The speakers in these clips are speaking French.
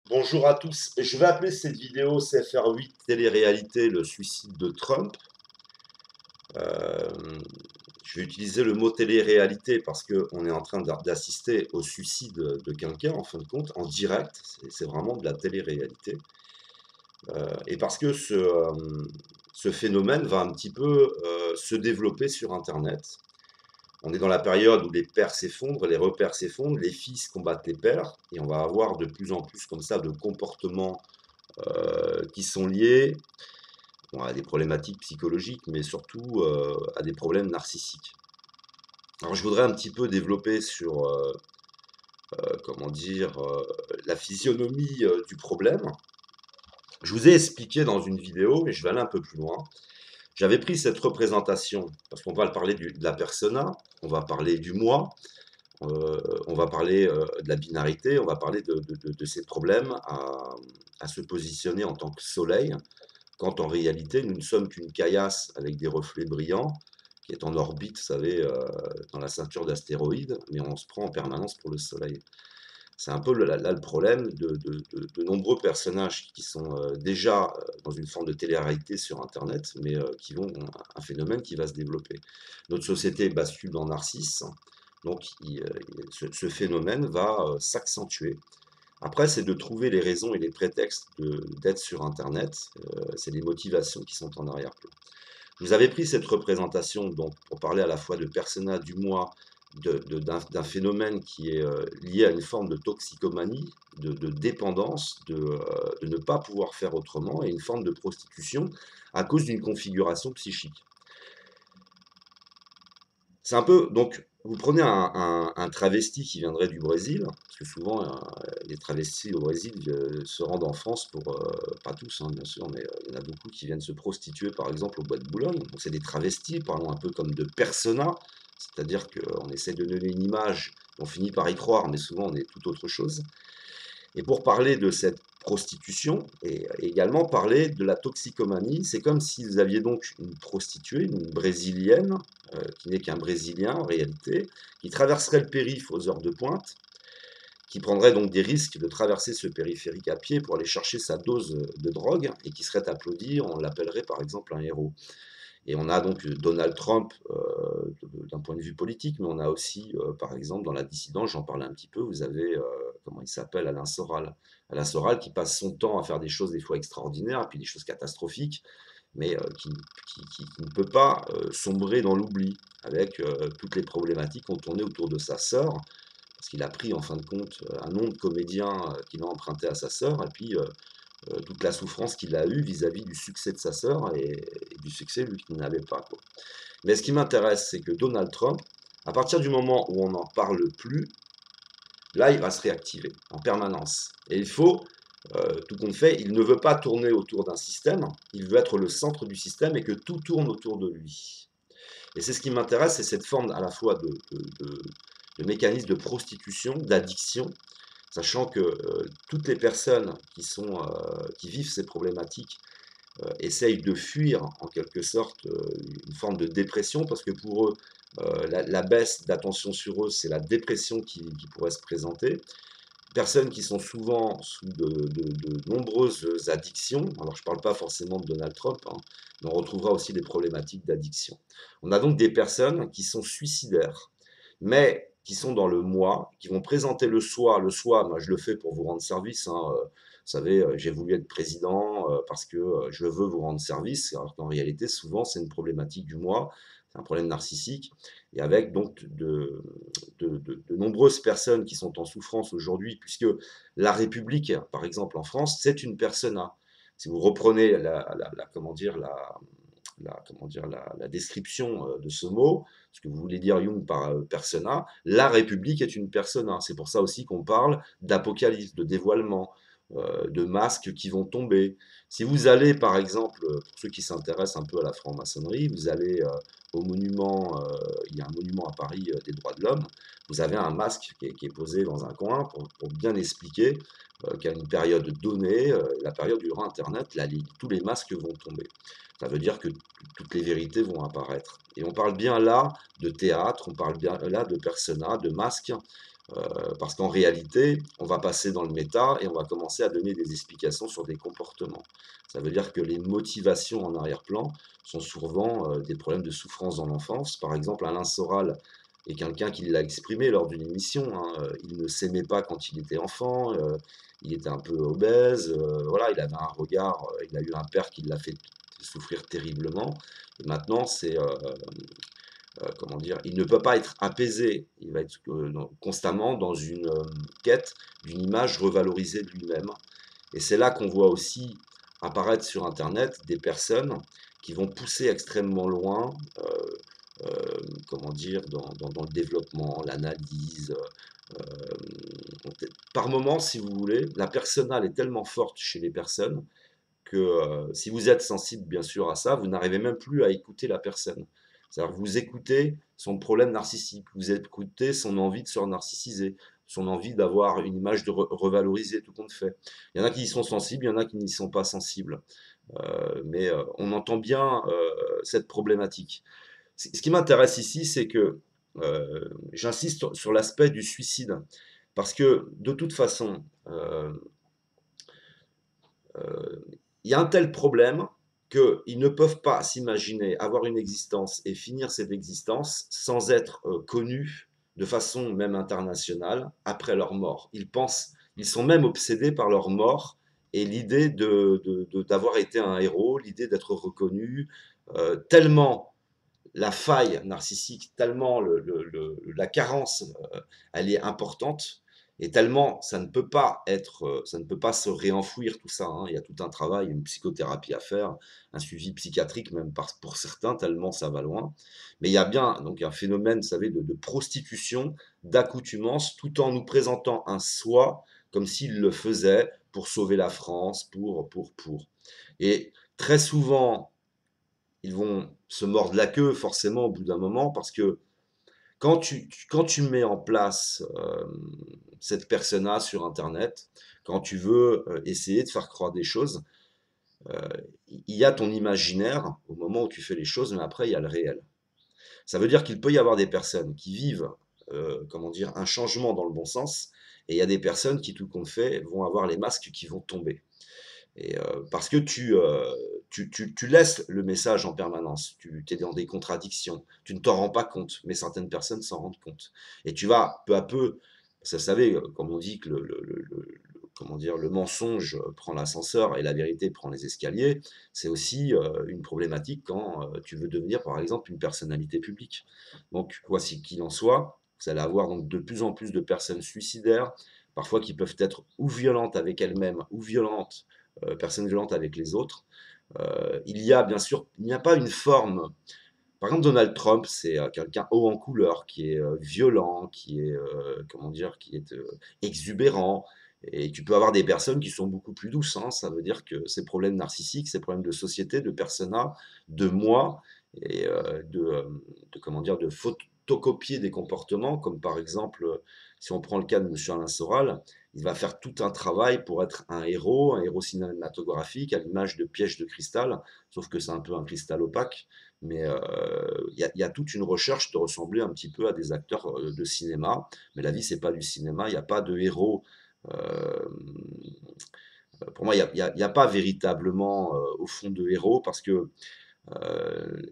Bonjour à tous. Je vais appeler cette vidéo CFR8 télé-réalité, le suicide de Trump. Euh, je vais utiliser le mot télé-réalité parce qu'on est en train d'assister au suicide de quelqu'un, en fin de compte, en direct. C'est vraiment de la télé-réalité. Et parce que ce phénomène va un petit peu se développer sur Internet. On est dans la période où les pères s'effondrent, les repères s'effondrent, les fils combattent les pères, et on va avoir de plus en plus comme ça de comportements qui sont liés bon, à des problématiques psychologiques, mais surtout à des problèmes narcissiques. Alors je voudrais un petit peu développer sur, comment dire, la physionomie du problème. Je vous ai expliqué dans une vidéo, et je vais aller un peu plus loin. J'avais pris cette représentation, parce qu'on va parler de la persona, on va parler du moi, on va parler de la binarité, on va parler de ces problèmes à se positionner en tant que soleil, quand en réalité, nous ne sommes qu'une caillasse avec des reflets brillants, qui est en orbite, vous savez, dans la ceinture d'astéroïdes, mais on se prend en permanence pour le Soleil. C'est un peu là le problème de nombreux personnages qui sont déjà dans une forme de télé-réalité sur Internet, mais qui vont un phénomène qui va se développer. Notre société bascule dans Narcisse, donc ce phénomène va s'accentuer. Après, c'est de trouver les raisons et les prétextes d'être sur Internet. C'est les motivations qui sont en arrière-plan. Je vous avais pris cette représentation donc, pour parler à la fois de persona, du moi, d'un phénomène qui est lié à une forme de toxicomanie, de dépendance, de ne pas pouvoir faire autrement, et une forme de prostitution à cause d'une configuration psychique. C'est un peu, donc, vous prenez un travesti qui viendrait du Brésil, parce que souvent, les travestis au Brésil se rendent en France pour, pas tous, hein, bien sûr, mais il y en a beaucoup qui viennent se prostituer, par exemple, au Bois de Boulogne. Donc, c'est des travestis, parlons un peu comme de persona, c'est-à-dire qu'on essaie de donner une image, on finit par y croire, mais souvent, on est tout autre chose. Et pour parler de cette prostitution et également parler de la toxicomanie, c'est comme si vous aviez donc une prostituée, une brésilienne, qui n'est qu'un Brésilien en réalité, qui traverserait le périph' aux heures de pointe, qui prendrait donc des risques de traverser ce périphérique à pied pour aller chercher sa dose de drogue et qui serait applaudi, on l'appellerait par exemple un héros. Et on a donc Donald Trump d'un point de vue politique, mais on a aussi, par exemple, dans la dissidence, j'en parlais un petit peu, vous avez, comment il s'appelle, Alain Soral. Alain Soral qui passe son temps à faire des choses des fois extraordinaires, et puis des choses catastrophiques, mais qui ne peut pas sombrer dans l'oubli, avec toutes les problématiques qui ont tourné autour de sa sœur, parce qu'il a pris en fin de compte un nom de comédien qu'il a emprunté à sa sœur, et puis toute la souffrance qu'il a eue vis-à-vis du succès de sa sœur et du succès lui qu'il n'avait pas, quoi. Mais ce qui m'intéresse, c'est que Donald Trump, à partir du moment où on n'en parle plus, là, il va se réactiver en permanence. Et il faut, tout compte fait, il ne veut pas tourner autour d'un système, il veut être le centre du système et que tout tourne autour de lui. Et c'est ce qui m'intéresse, c'est cette forme à la fois de mécanisme de prostitution, d'addiction, sachant que toutes les personnes qui vivent ces problématiques essayent de fuir en quelque sorte une forme de dépression, parce que pour eux, la baisse d'attention sur eux, c'est la dépression qui pourrait se présenter. Personnes qui sont souvent sous de nombreuses addictions, alors je ne parle pas forcément de Donald Trump, hein, mais on retrouvera aussi des problématiques d'addiction. On a donc des personnes qui sont suicidaires, mais qui sont dans le moi, qui vont présenter le soi, moi je le fais pour vous rendre service, hein, vous savez, j'ai voulu être président parce que je veux vous rendre service, alors qu'en réalité, souvent, c'est une problématique du moi, c'est un problème narcissique, et avec donc de nombreuses personnes qui sont en souffrance aujourd'hui, puisque la République, par exemple en France, c'est une persona. Si vous reprenez comment dire, la description de ce mot, ce que vous voulez dire Jung par persona, la République est une persona. C'est pour ça aussi qu'on parle d'apocalypse, de dévoilement, de masques qui vont tomber. Si vous allez, par exemple, pour ceux qui s'intéressent un peu à la franc-maçonnerie, vous allez au monument, il y a un monument à Paris des droits de l'homme, vous avez un masque qui est posé dans un coin pour bien expliquer qu'à une période donnée, la période durant Internet, tous les masques vont tomber. Ça veut dire que toutes les vérités vont apparaître. Et on parle bien là de théâtre, on parle bien là de persona, de masque, Parce qu'en réalité, on va passer dans le méta et on va commencer à donner des explications sur des comportements. Ça veut dire que les motivations en arrière-plan sont souvent des problèmes de souffrance dans l'enfance. Par exemple, Alain Soral est quelqu'un qui l'a exprimé lors d'une émission, hein, il ne s'aimait pas quand il était enfant, il était un peu obèse, voilà, il avait un regard, il a eu un père qui l'a fait souffrir terriblement. Et maintenant, comment dire, il ne peut pas être apaisé. Il va être constamment dans une quête d'une image revalorisée de lui-même. Et c'est là qu'on voit aussi apparaître sur Internet des personnes qui vont pousser extrêmement loin, comment dire, dans le développement, l'analyse. Par moment, si vous voulez, la personnale est tellement forte chez les personnes que si vous êtes sensible bien sûr à ça, vous n'arrivez même plus à écouter la personne. C'est-à-dire que vous écoutez son problème narcissique, vous écoutez son envie de se narcissiser, son envie d'avoir une image de revaloriser, tout compte fait. Il y en a qui y sont sensibles, il y en a qui n'y sont pas sensibles. Mais on entend bien cette problématique. Ce qui m'intéresse ici, c'est que j'insiste sur l'aspect du suicide. Parce que de toute façon, euh, il y a un tel problème qu'ils ne peuvent pas s'imaginer avoir une existence et finir cette existence sans être connus de façon même internationale après leur mort. Ils sont même obsédés par leur mort et l'idée d'avoir été un héros, l'idée d'être reconnu, tellement la faille narcissique, tellement la carence, elle est importante, et tellement ça ne peut pas être, ça ne peut pas se réenfouir tout ça, hein. Il y a tout un travail, une psychothérapie à faire, un suivi psychiatrique même pour certains, tellement ça va loin. Mais il y a bien donc un phénomène, vous savez, de prostitution, d'accoutumance, tout en nous présentant un soi comme s'il le faisait pour sauver la France, pour. Et très souvent, ils vont se mordre la queue forcément au bout d'un moment parce que quand tu mets en place cette persona sur Internet, quand tu veux essayer de faire croire des choses, euh, il y a ton imaginaire au moment où tu fais les choses, mais après il y a le réel. Ça veut dire qu'il peut y avoir des personnes qui vivent, comment dire, un changement dans le bon sens, et il y a des personnes qui, tout compte fait, vont avoir les masques qui vont tomber. Et parce que tu laisses le message en permanence, tu es dans des contradictions, tu ne t'en rends pas compte, mais certaines personnes s'en rendent compte. Et tu vas peu à peu, ça, vous savez, comme on dit que comment dire, le mensonge prend l'ascenseur et la vérité prend les escaliers, c'est aussi une problématique quand tu veux devenir, par exemple, une personnalité publique. Donc, voici qu'il en soit, vous allez avoir donc de plus en plus de personnes suicidaires, parfois qui peuvent être ou violentes avec elles-mêmes ou violentes personnes violentes avec les autres. Il y a bien sûr, il n'y a pas une forme. Par exemple, Donald Trump, c'est quelqu'un haut en couleur, qui est violent, qui est, comment dire, qui est exubérant. Et tu peux avoir des personnes qui sont beaucoup plus douces, hein. Ça veut dire que ces problèmes narcissiques, ces problèmes de société, de persona, de moi, et comment dire, de photocopier des comportements, comme par exemple, si on prend le cas de Monsieur Alain Soral, il va faire tout un travail pour être un héros cinématographique, à l'image de Piège de cristal, sauf que c'est un peu un cristal opaque. Mais il y a toute une recherche de ressembler un petit peu à des acteurs de cinéma. Mais la vie, c'est pas du cinéma. Il n'y a pas de héros. euh, pour moi, il y a pas véritablement au fond de héros parce que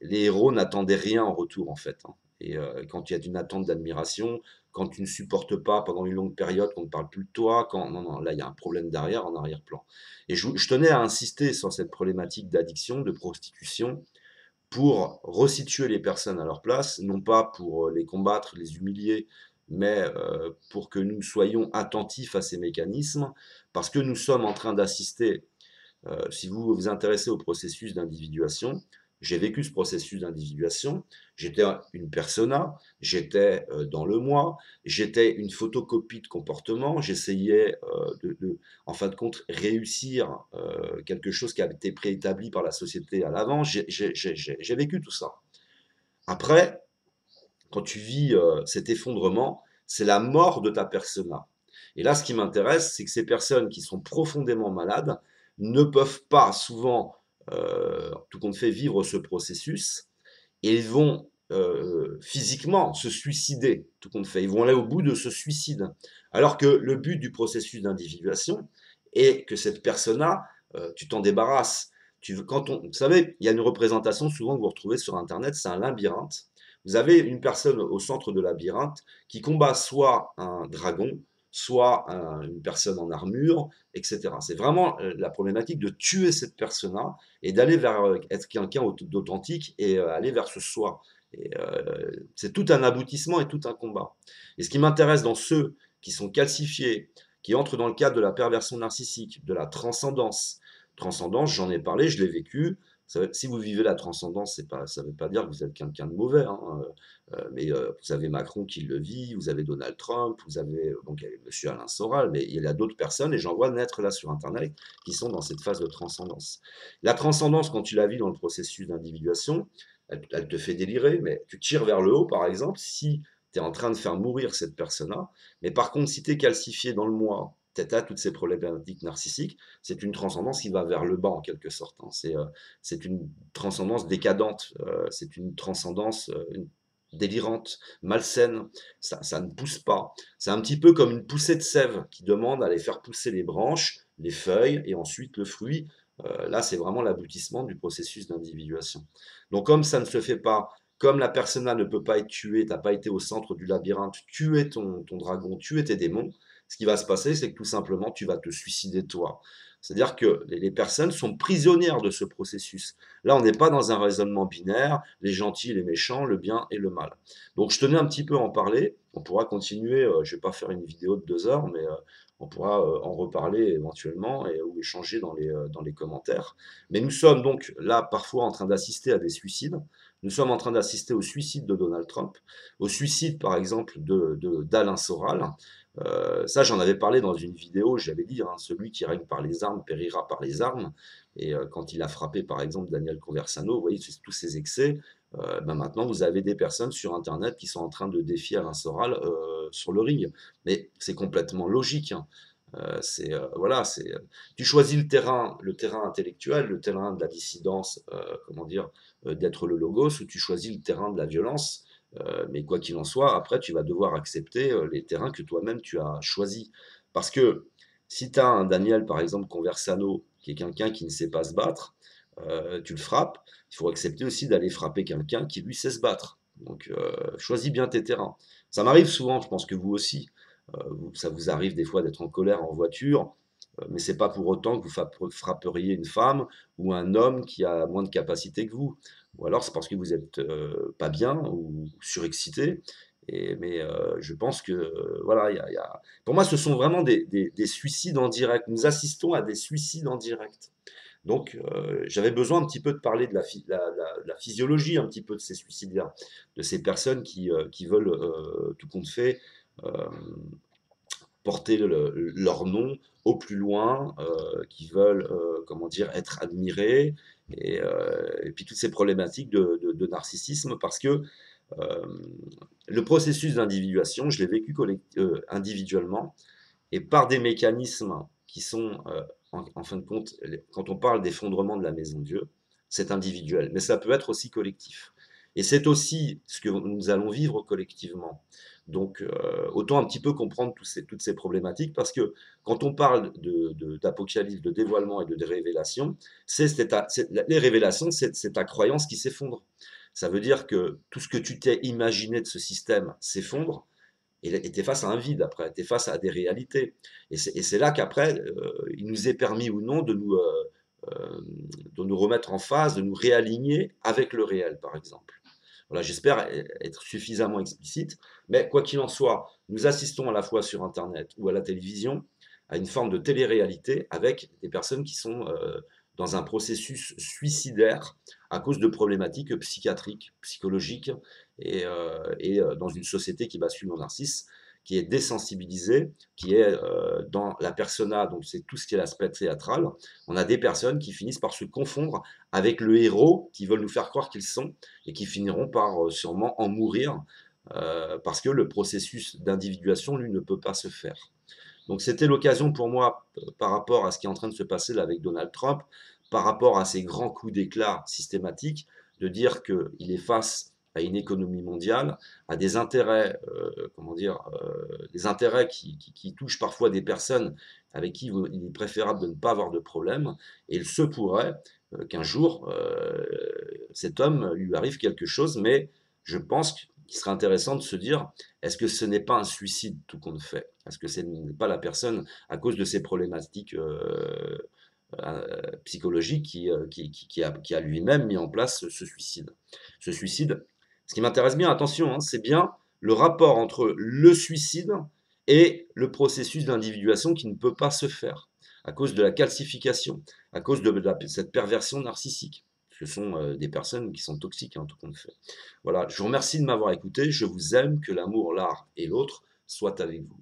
les héros n'attendaient rien en retour en fait, hein. Et quand il y a une attente d'admiration, quand tu ne supportes pas pendant une longue période qu'on ne parle plus de toi, quand non, non, là il y a un problème derrière, en arrière-plan. Et je tenais à insister sur cette problématique d'addiction, de prostitution, pour resituer les personnes à leur place, non pas pour les combattre, les humilier, mais pour que nous soyons attentifs à ces mécanismes, parce que nous sommes en train d'assister, si vous vous intéressez au processus d'individuation, j'ai vécu ce processus d'individuation, j'étais une persona, j'étais dans le moi, j'étais une photocopie de comportement, j'essayais en fin de compte, réussir quelque chose qui avait été préétabli par la société à l'avant, j'ai vécu tout ça. Après, quand tu vis cet effondrement, c'est la mort de ta persona. Et là, ce qui m'intéresse, c'est que ces personnes qui sont profondément malades ne peuvent pas souvent, tout compte fait, vivre ce processus et ils vont physiquement se suicider, tout compte fait. Ils vont aller au bout de ce suicide. Alors que le but du processus d'individuation est que cette personne-là, tu t'en débarrasses. Vous savez, il y a une représentation souvent que vous retrouvez sur Internet, c'est un labyrinthe. Vous avez une personne au centre de labyrinthe qui combat soit un dragon, soit une personne en armure, etc. C'est vraiment la problématique de tuer cette personne-là et d'aller vers être quelqu'un d'authentique et aller vers ce soi. Et c'est tout un aboutissement et tout un combat. Et ce qui m'intéresse dans ceux qui sont calcifiés, qui entrent dans le cadre de la perversion narcissique, de la transcendance. Transcendance, j'en ai parlé, je l'ai vécu. Si vous vivez la transcendance, ça ne veut pas dire que vous êtes quelqu'un de mauvais, hein. Mais vous avez Macron qui le vit, vous avez Donald Trump, vous avez donc Monsieur Alain Soral, mais il y a d'autres personnes, et j'en vois naître là sur Internet, qui sont dans cette phase de transcendance. La transcendance, quand tu la vis dans le processus d'individuation, elle te fait délirer, mais tu tires vers le haut, par exemple, si tu es en train de faire mourir cette personne-là, mais par contre, si tu es calcifié dans le moi, tu as toutes ces problématiques narcissiques, c'est une transcendance qui va vers le bas en quelque sorte, hein. C'est une transcendance décadente, c'est une transcendance délirante, malsaine, ça ne pousse pas. C'est un petit peu comme une poussée de sève qui demande à aller faire pousser les branches, les feuilles et ensuite le fruit. Là, c'est vraiment l'aboutissement du processus d'individuation. Donc comme ça ne se fait pas, comme la persona ne peut pas être tuée, tu n'as pas été au centre du labyrinthe, tuer ton dragon, tuer tes démons, ce qui va se passer, c'est que tout simplement, tu vas te suicider toi. C'est-à-dire que les personnes sont prisonnières de ce processus. Là, on n'est pas dans un raisonnement binaire, les gentils et les méchants, le bien et le mal. Donc, je tenais un petit peu à en parler. On pourra continuer, je ne vais pas faire une vidéo de 2 heures, mais on pourra en reparler éventuellement ou échanger dans les commentaires. Mais nous sommes donc là parfois en train d'assister à des suicides. Nous sommes en train d'assister au suicide de Donald Trump, au suicide par exemple d'Alain Soral. Ça, j'en avais parlé dans une vidéo, j'avais dit, hein, celui qui règne par les armes périra par les armes. Et quand il a frappé par exemple Daniel Conversano, vous voyez tous ces excès, ben maintenant vous avez des personnes sur Internet qui sont en train de défier Alain Soral sur le ring. Mais c'est complètement logique, hein. Voilà, tu choisis le terrain intellectuel, le terrain de la dissidence, comment dire, d'être le logos, ou tu choisis le terrain de la violence. Mais quoi qu'il en soit, après, tu vas devoir accepter les terrains que toi-même tu as choisis. Parce que si tu as un Daniel, par exemple, Conversano, qui est quelqu'un qui ne sait pas se battre, tu le frappes, il faut accepter aussi d'aller frapper quelqu'un qui, lui, sait se battre. Donc, choisis bien tes terrains. Ça m'arrive souvent, je pense que vous aussi. Ça vous arrive des fois d'être en colère en voiture, mais c'est pas pour autant que vous frapperiez une femme ou un homme qui a moins de capacité que vous. Ou alors c'est parce que vous êtes pas bien ou surexcité. Mais je pense que voilà, pour moi, ce sont vraiment des suicides en direct. Nous assistons à des suicides en direct. Donc, j'avais besoin un petit peu de parler de la physiologie, un petit peu de ces suicides-là, de ces personnes qui veulent, tout compte fait, euh, porter leur nom au plus loin, qui veulent, comment dire, être admirés, et puis toutes ces problématiques de narcissisme, parce que euh, le processus d'individuation, je l'ai vécu individuellement, et par des mécanismes qui sont, en fin de compte, quand on parle d'effondrement de la maison de Dieu, c'est individuel, mais ça peut être aussi collectif. Et c'est aussi ce que nous allons vivre collectivement. Donc, autant un petit peu comprendre toutes ces problématiques, parce que quand on parle d'apocalypse, de dévoilement et de révélation, les révélations, c'est ta croyance qui s'effondre. Ça veut dire que tout ce que tu t'es imaginé de ce système s'effondre, et tu es face à un vide après, tu es face à des réalités. Et c'est là qu'après, il nous est permis ou non de nous remettre en phase, de nous réaligner avec le réel, par exemple. Voilà, j'espère être suffisamment explicite, mais quoi qu'il en soit, nous assistons à la fois sur Internet ou à la télévision à une forme de télé-réalité avec des personnes qui sont dans un processus suicidaire à cause de problématiques psychiatriques, psychologiques, et dans une société qui bascule en narcisse, qui est désensibilisée, qui est dans la persona, donc c'est tout ce qui est l'aspect théâtral. On a des personnes qui finissent par se confondre avec le héros qui veulent nous faire croire qu'ils sont et qui finiront par sûrement en mourir parce que le processus d'individuation, lui, ne peut pas se faire. Donc c'était l'occasion pour moi, par rapport à ce qui est en train de se passer là avec Donald Trump, par rapport à ces grands coups d'éclat systématiques, de dire qu'il est face à une économie mondiale, à des intérêts, comment dire, des intérêts qui touchent parfois des personnes avec qui il est préférable de ne pas avoir de problème. Et il se pourrait qu'un jour, cet homme lui arrive quelque chose, mais je pense qu'il serait intéressant de se dire, est-ce que ce n'est pas un suicide tout compte fait? Est-ce que ce n'est pas la personne, à cause de ses problématiques psychologique qui a lui-même mis en place ce suicide. Ce suicide, ce qui m'intéresse bien, attention, hein, c'est bien le rapport entre le suicide et le processus d'individuation qui ne peut pas se faire à cause de la calcification, à cause de cette perversion narcissique. Ce sont des personnes qui sont toxiques, en tout compte fait. Voilà, je vous remercie de m'avoir écouté. Je vous aime, que l'amour, l'art et l'autre soient avec vous.